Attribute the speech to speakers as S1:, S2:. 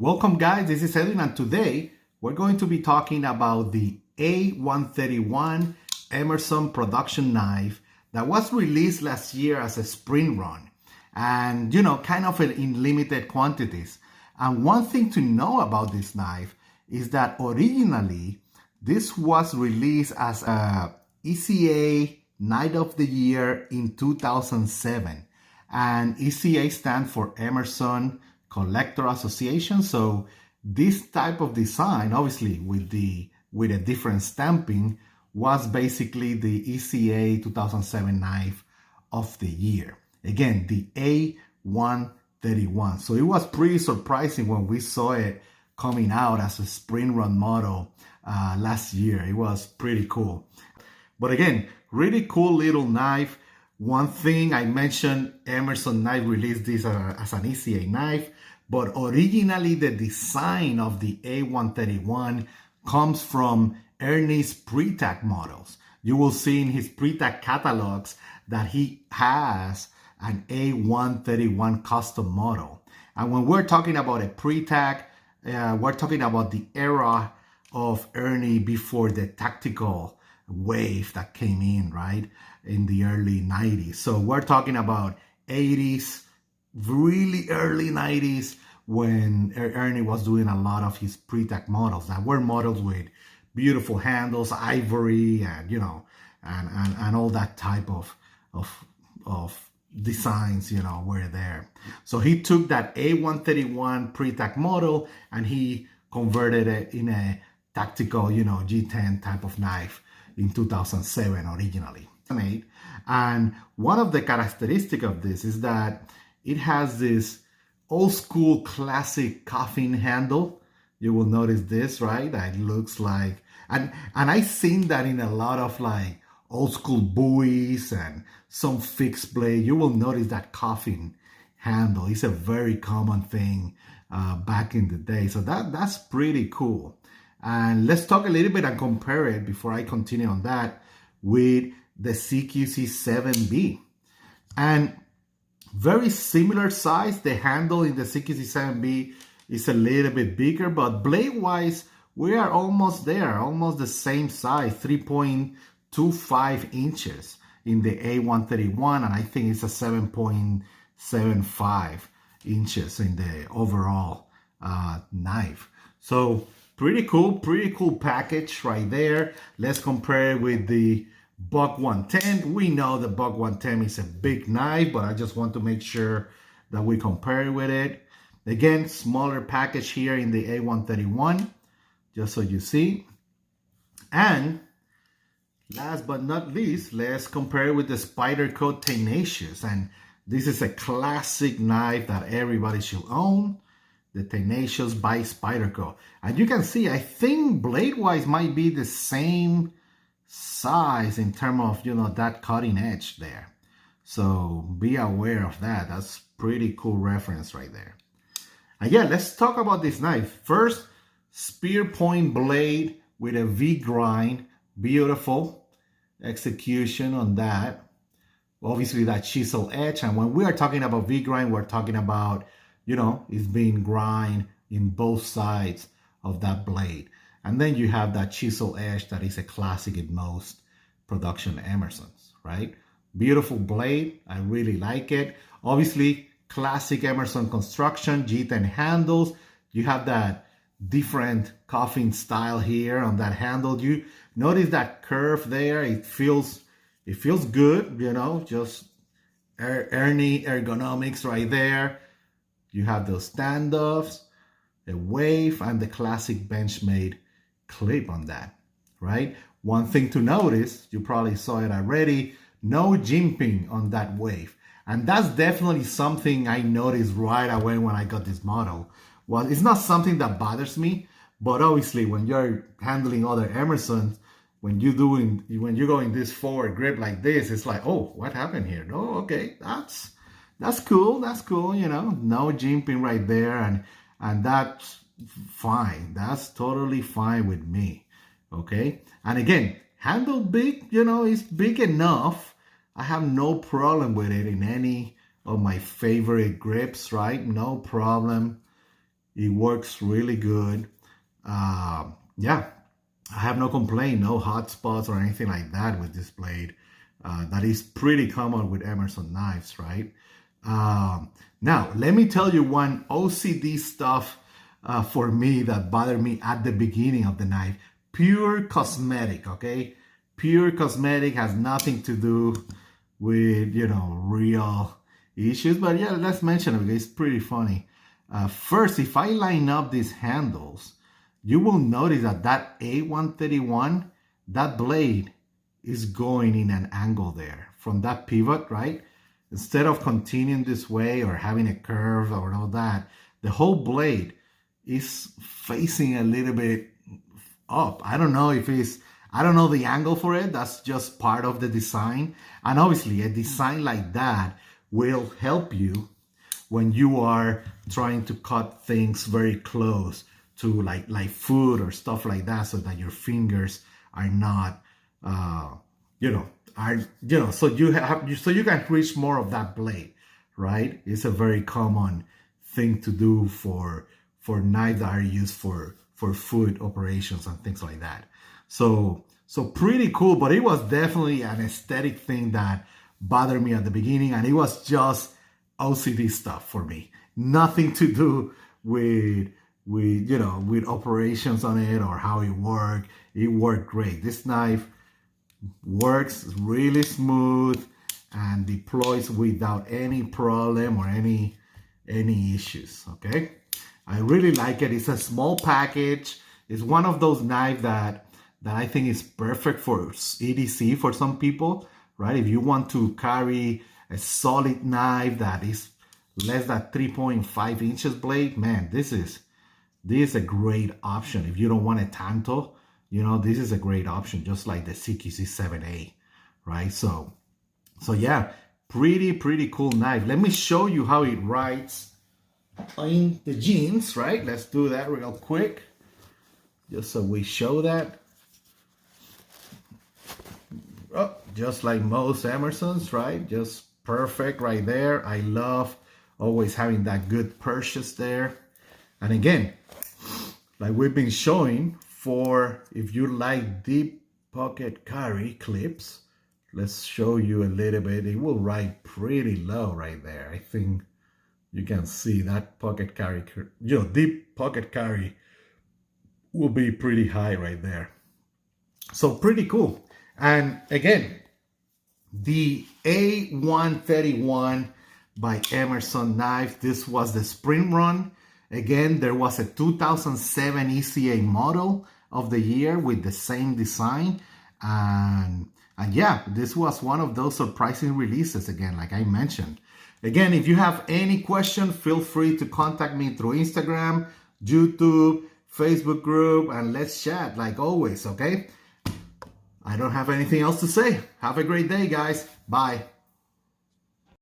S1: Welcome guys, this is Edwin and today we're going to be talking about the A-131 Emerson production knife that was released last year as a sprint run and kind of in limited quantities. And one thing to know about this knife is that originally this was released as a ECA Knight of the Year in 2007, and ECA stands for Emerson Collector Association. So this type of design, obviously with a different stamping, was basically the ECA 2007 Knife of the Year. Again, the A-131. So it was pretty surprising when we saw it coming out as a sprint run model last year. It was pretty cool. But again, really cool little knife. One thing I mentioned, Emerson knife released this as an ECA knife, but originally the design of the A-131 comes from Ernie's pre-tack models. You will see in his pre-tack catalogs that he has an A-131 custom model. And when we're talking about a pre-tack, we're talking about the era of Ernie before the tactical wave that came in, right, in the early 90s. So we're talking about 80s, really early 90s, when Ernie was doing a lot of his pre-tack models that were models with beautiful handles, ivory, and and all that type of designs, were there. So he took that A-131 pre-tack model and he converted it in a tactical, G10 type of knife in 2007 originally. And one of the characteristics of this is that it has this old school classic coffin handle. You will notice this, right? That looks like, and I've seen that in a lot of like old school buoys and some fixed blade. You will notice that coffin handle. It's a very common thing back in the day. So that's pretty cool. And let's talk a little bit and compare it before I continue on that with the CQC7B. And very similar size. The handle in the CQC7B is a little bit bigger, but blade-wise, we are almost there, almost the same size, 3.25 inches in the A-131, and I think it's a 7.75 inches in the overall knife. So pretty cool package right there. Let's compare it with the Buck 110. We know the Buck 110 is a big knife, but I just want to make sure that we compare it with it. Again, smaller package here in the A-131, just so you see. And last but not least, let's compare it with the Spyderco Tenacious. And this is a classic knife that everybody should own, the Tenacious by Spyderco. And you can see, I think blade-wise might be the same size in terms of, that cutting edge there. So be aware of that. That's pretty cool reference right there. And yeah, let's talk about this knife. First, spear point blade with a V-grind. Beautiful execution on that. Obviously that chisel edge. And when we are talking about V-grind, we're talking about, it's being grind in both sides of that blade. And then you have that chisel edge that is a classic in most production Emersons, right? Beautiful blade. I really like it. Obviously, classic Emerson construction, G10 handles. You have that different coffin style here on that handle. You notice that curve there. It feels good, just Ernie ergonomics right there. You have those standoffs, the wave, and the classic Benchmade clip on that, right? One thing to notice, you probably saw it already, no jimping on that wave. And that's definitely something I noticed right away when I got this model. Well, it's not something that bothers me, but obviously when you're handling other Emersons, when you're going this forward grip like this, it's like, oh, what happened here? Oh, okay, that's cool, no jimping right there, and that's fine. That's totally fine with me. Okay. And again, handle big, it's big enough. I have no problem with it in any of my favorite grips, right? No problem. It works really good. Yeah, I have no complaint, no hot spots or anything like that with this blade. That is pretty common with Emerson knives, right? Now, let me tell you one OCD stuff for me that bothered me at the beginning of the knife. Pure cosmetic, okay? Pure cosmetic, has nothing to do with, you know, real issues. But yeah, let's mention it because it's pretty funny. First, if I line up these handles, you will notice that that A-131, that blade is going in an angle there from that pivot, right? Instead of continuing this way or having a curve or all that, the whole blade is facing a little bit up. I don't know if it's, I don't know the angle for it. That's just part of the design. And obviously a design like that will help you when you are trying to cut things very close to like food or stuff like that, so that your fingers are not, so you can reach more of that blade, right? It's a very common thing to do for knives that are used for food operations and things like that. So pretty cool, but it was definitely an aesthetic thing that bothered me at the beginning, and it was just OCD stuff for me. Nothing to do with operations on it or how it worked. It worked great. This knife works really smooth and deploys without any problem or any issues. Okay, I really like it. It's a small package. It's one of those knives that I think is perfect for EDC for some people, right? If you want to carry a solid knife that is less than 3.5 inches blade, man, this is a great option. If you don't want a tanto, this is a great option, just like the CQC7A, right? So yeah, pretty cool knife. Let me show you how it rides in the jeans, right? Let's do that real quick, just so we show that. Oh, just like most Emersons, right? Just perfect right there. I love always having that good purchase there. And again, like we've been showing, for if you like deep pocket carry clips, let's show you a little bit. It will ride pretty low right there. I think you can see that pocket carry, deep pocket carry will be pretty high right there. So pretty cool. And again, the A-131 by Emerson knife, this was the spring run. Again, there was a 2007 ECA model of the year with the same design. And yeah, this was one of those surprising releases, again, like I mentioned. Again, if you have any question, feel free to contact me through Instagram, YouTube, Facebook group, and let's chat like always, okay? I don't have anything else to say. Have a great day, guys. Bye.